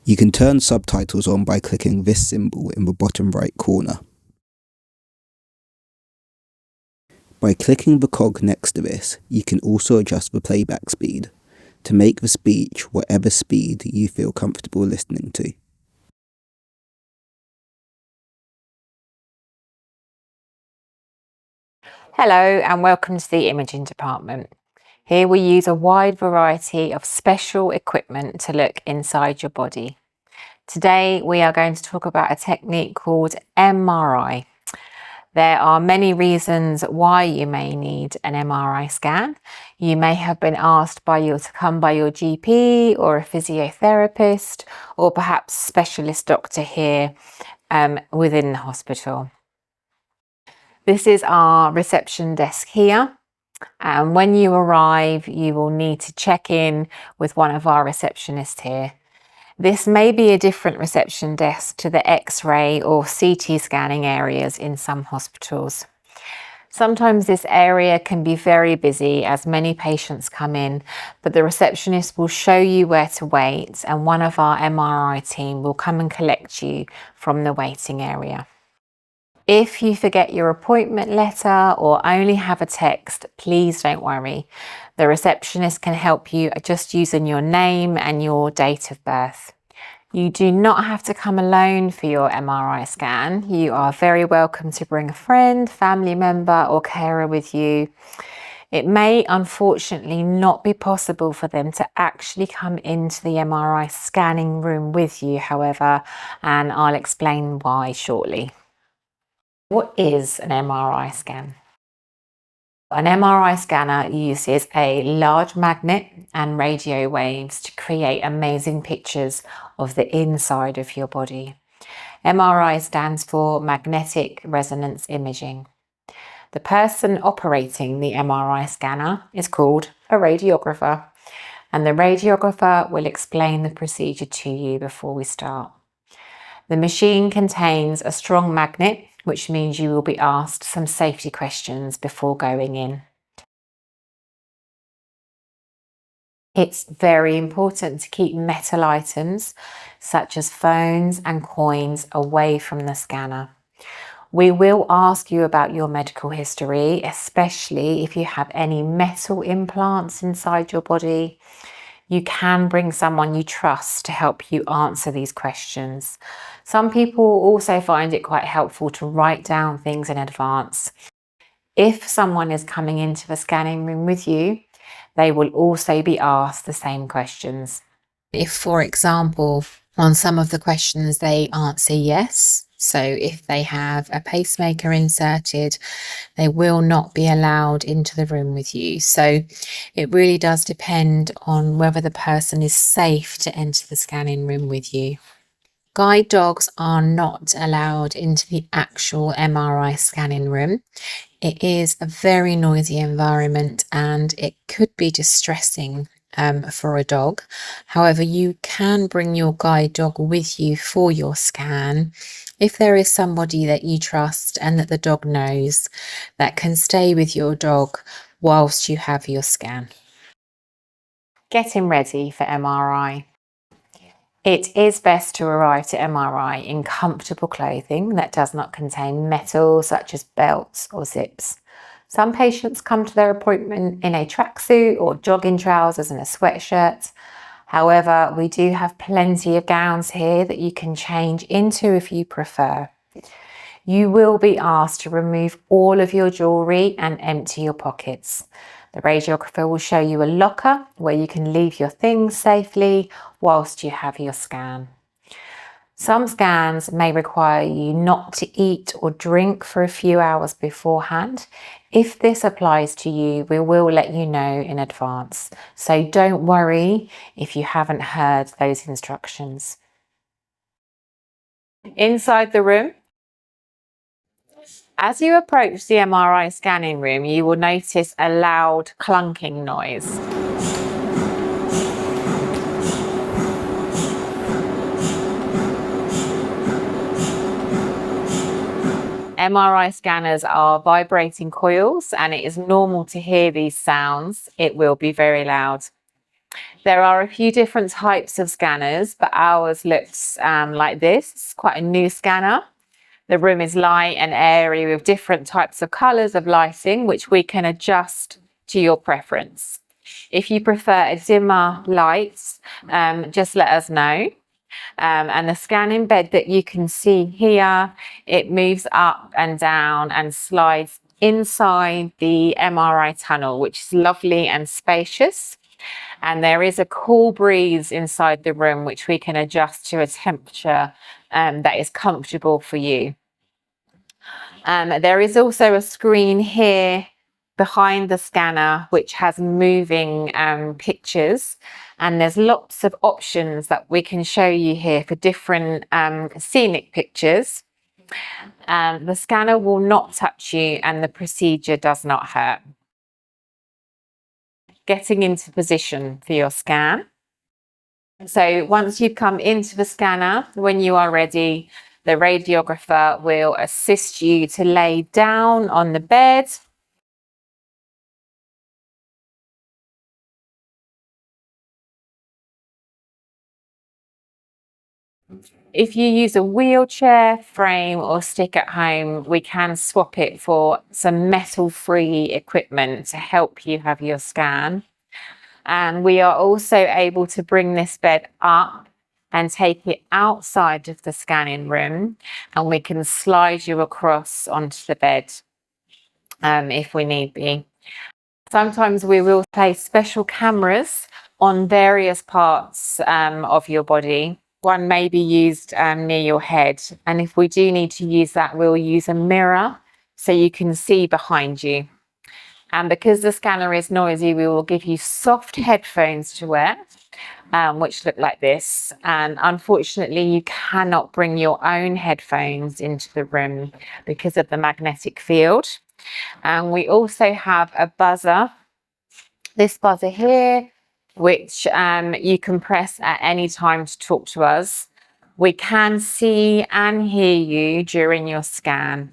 You can turn subtitles on by clicking this symbol in the bottom right corner. By clicking the cog next to this, you can also adjust the playback speed to make the speech whatever speed you feel comfortable listening to. Hello and welcome to the imaging department. Here we use a wide variety of special equipment to look inside your body. Today we are going to talk about a technique called MRI. There are many reasons why you may need an MRI scan. You may have been asked to come by your GP or a physiotherapist or perhaps a specialist doctor here within the hospital. This is our reception desk here. And when you arrive, you will need to check in with one of our receptionists here. This may be a different reception desk to the X-ray or CT scanning areas in some hospitals. Sometimes this area can be very busy as many patients come in, but the receptionist will show you where to wait and one of our MRI team will come and collect you from the waiting area. If you forget your appointment letter or only have a text, please don't worry. The receptionist can help you just using your name and your date of birth. You do not have to come alone for your MRI scan. You are very welcome to bring a friend, family member or carer with you. It may unfortunately not be possible for them to actually come into the MRI scanning room with you, however, and I'll explain why shortly. What is an MRI scan? An MRI scanner uses a large magnet and radio waves to create amazing pictures of the inside of your body. MRI stands for magnetic resonance imaging. The person operating the MRI scanner is called a radiographer, and the radiographer will explain the procedure to you before we start. The machine contains a strong magnet, which means you will be asked some safety questions before going in. It's very important to keep metal items, such as phones and coins, away from the scanner. We will ask you about your medical history, especially if you have any metal implants inside your body. You can bring someone you trust to help you answer these questions. Some people also find it quite helpful to write down things in advance. If someone is coming into the scanning room with you, they will also be asked the same questions. If, for example, on some of the questions they answer yes, so if they have a pacemaker inserted, they will not be allowed into the room with you. So it really does depend on whether the person is safe to enter the scanning room with you. Guide dogs are not allowed into the actual MRI scanning room. It is a very noisy environment and it could be distressing for a dog. However, you can bring your guide dog with you for your scan if there is somebody that you trust and that the dog knows that can stay with your dog whilst you have your scan. Getting ready for MRI. It is best to arrive to MRI in comfortable clothing that does not contain metal, such as belts or zips. Some patients come to their appointment in a tracksuit or jogging trousers and a sweatshirt. However, we do have plenty of gowns here that you can change into if you prefer. You will be asked to remove all of your jewellery and empty your pockets. The radiographer will show you a locker where you can leave your things safely whilst you have your scan. Some scans may require you not to eat or drink for a few hours beforehand. If this applies to you, we will let you know in advance. So don't worry if you haven't heard those instructions. Inside the room, as you approach the MRI scanning room, you will notice a loud clunking noise. MRI scanners are vibrating coils and it is normal to hear these sounds. It will be very loud. There are a few different types of scanners, but ours looks like this. It's quite a new scanner. The room is light and airy with different types of colours of lighting, which we can adjust to your preference. If you prefer a dimmer light, just let us know. And the scanning bed that you can see here, it moves up and down and slides inside the MRI tunnel, which is lovely and spacious. And there is a cool breeze inside the room, which we can adjust to a temperature that is comfortable for you. There is also a screen here behind the scanner, which has moving pictures. And there's lots of options that we can show you here for different scenic pictures. The scanner will not touch you and the procedure does not hurt. Getting into position for your scan. So once you've come into the scanner, when you are ready, the radiographer will assist you to lay down on the bed. If you use a wheelchair, frame or stick at home, we can swap it for some metal-free equipment to help you have your scan. And we are also able to bring this bed up and take it outside of the scanning room, and we can slide you across onto the bed if we need be. Sometimes we will place special cameras on various parts of your body. One may be used near your head, and if we do need to use that, we'll use a mirror so you can see behind you. And because the scanner is noisy, we will give you soft headphones to wear, which look like this. And unfortunately, you cannot bring your own headphones into the room because of the magnetic field. And we also have a buzzer, this buzzer here, which you can press at any time to talk to us. We can see and hear you during your scan.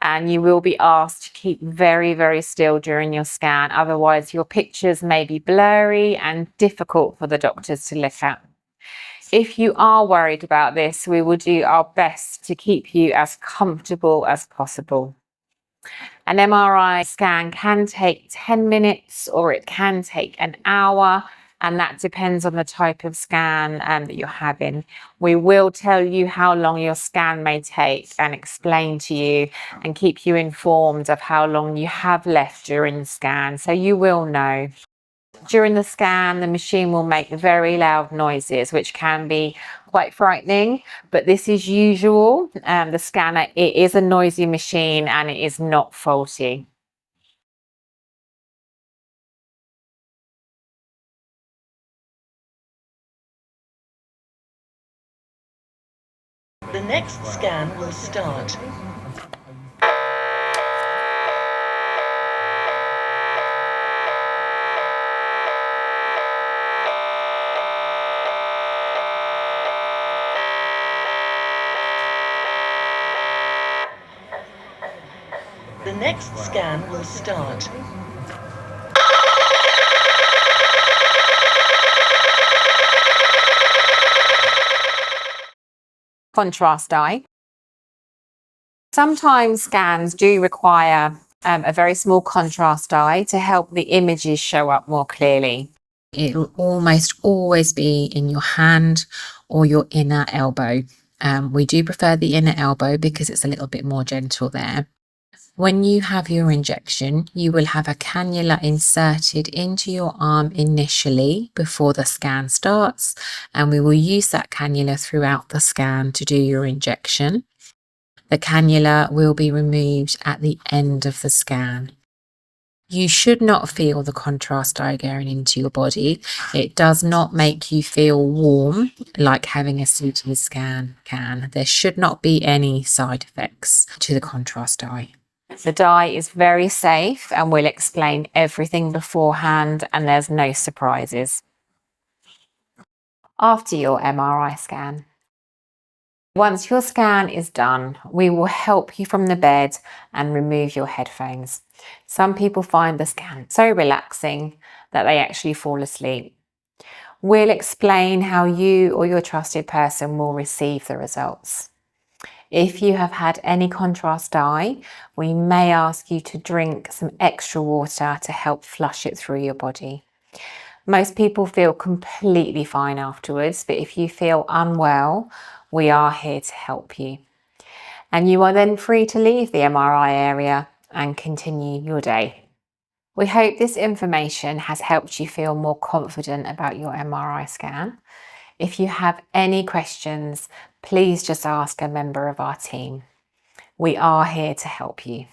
And you will be asked to keep very, very still during your scan. Otherwise, your pictures may be blurry and difficult for the doctors to look at. If you are worried about this, we will do our best to keep you as comfortable as possible. An MRI scan can take 10 minutes or it can take an hour, and that depends on the type of scan that you're having. We will tell you how long your scan may take and explain to you and keep you informed of how long you have left during the scan, so you will know. During the scan, the machine will make very loud noises, which can be quite frightening, but this is usual. The scanner, it is a noisy machine and it is not faulty. The next scan will start. The next scan will start. Contrast dye. Sometimes scans do require a very small contrast dye to help the images show up more clearly. It'll almost always be in your hand or your inner elbow. We do prefer the inner elbow because it's a little bit more gentle there. When you have your injection, you will have a cannula inserted into your arm initially before the scan starts, and we will use that cannula throughout the scan to do your injection. The cannula will be removed at the end of the scan. You should not feel the contrast dye going into your body. It does not make you feel warm like having a CT scan can. There should not be any side effects to the contrast dye. The dye is very safe and we'll explain everything beforehand, and there's no surprises. After your MRI scan. Once your scan is done, we will help you from the bed and remove your headphones. Some people find the scan so relaxing that they actually fall asleep. We'll explain how you or your trusted person will receive the results. If you have had any contrast dye, we may ask you to drink some extra water to help flush it through your body. Most people feel completely fine afterwards, but if you feel unwell, we are here to help you. And you are then free to leave the MRI area and continue your day. We hope this information has helped you feel more confident about your MRI scan. If you have any questions, please just ask a member of our team. We are here to help you.